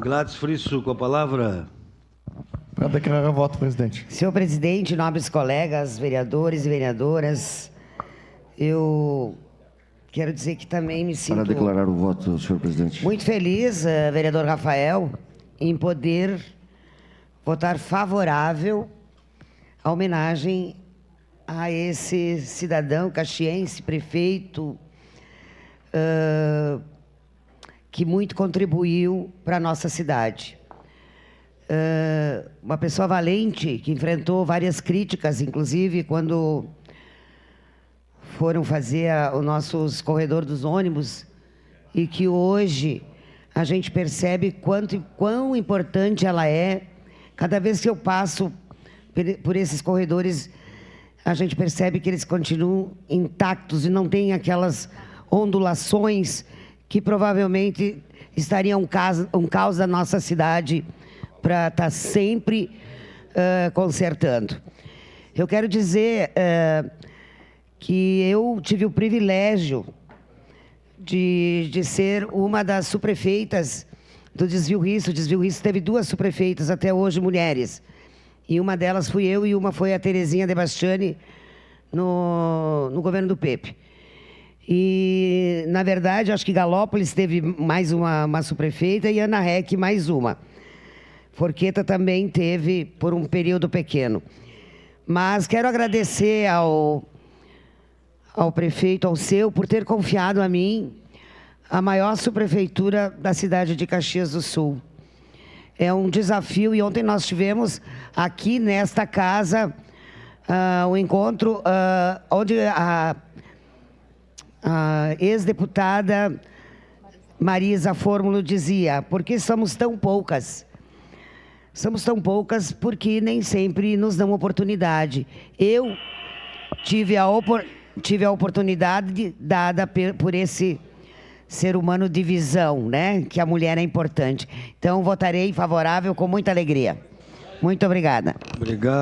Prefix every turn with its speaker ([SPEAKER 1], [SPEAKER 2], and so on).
[SPEAKER 1] Gladys Frisso, com a palavra.
[SPEAKER 2] Para declarar voto, presidente.
[SPEAKER 3] Senhor presidente, nobres colegas, vereadores e vereadoras, eu quero dizer que também me sinto...
[SPEAKER 4] Para declarar o voto, senhor presidente.
[SPEAKER 3] Muito feliz, vereador Rafael, em poder votar favorável à homenagem a esse cidadão caxiense, prefeito, que muito contribuiu para a nossa cidade. Uma pessoa valente, que enfrentou várias críticas, inclusive quando foram fazer os nossos corredores dos ônibus, e que hoje a gente percebe quão importante ela é. Cada vez que eu passo por esses corredores, a gente percebe que eles continuam intactos e não tem aquelas ondulações que provavelmente estariam um caos da nossa cidade para estar sempre consertando. Eu quero dizer que eu tive o privilégio de ser uma das subprefeitas do Desvio Risso. O Desvio Risso teve 2 subprefeitas até hoje, mulheres. E uma delas fui eu e uma foi a Terezinha de Bastiani no governo do Pepe. E, na verdade, acho que Galópolis teve mais uma subprefeita e Ana Rec mais uma. Forqueta também teve por um período pequeno. Mas quero agradecer ao prefeito, ao seu, por ter confiado a mim a maior subprefeitura da cidade de Caxias do Sul. É um desafio, e ontem nós tivemos aqui nesta casa um encontro onde a ex-deputada Marisa Fórmulo dizia: por que somos tão poucas? Somos tão poucas porque nem sempre nos dão oportunidade. Eu tive a oportunidade dada por esse ser humano de visão, né? Que a mulher é importante. Então, votarei favorável com muita alegria. Muito obrigada.
[SPEAKER 1] Obrigado.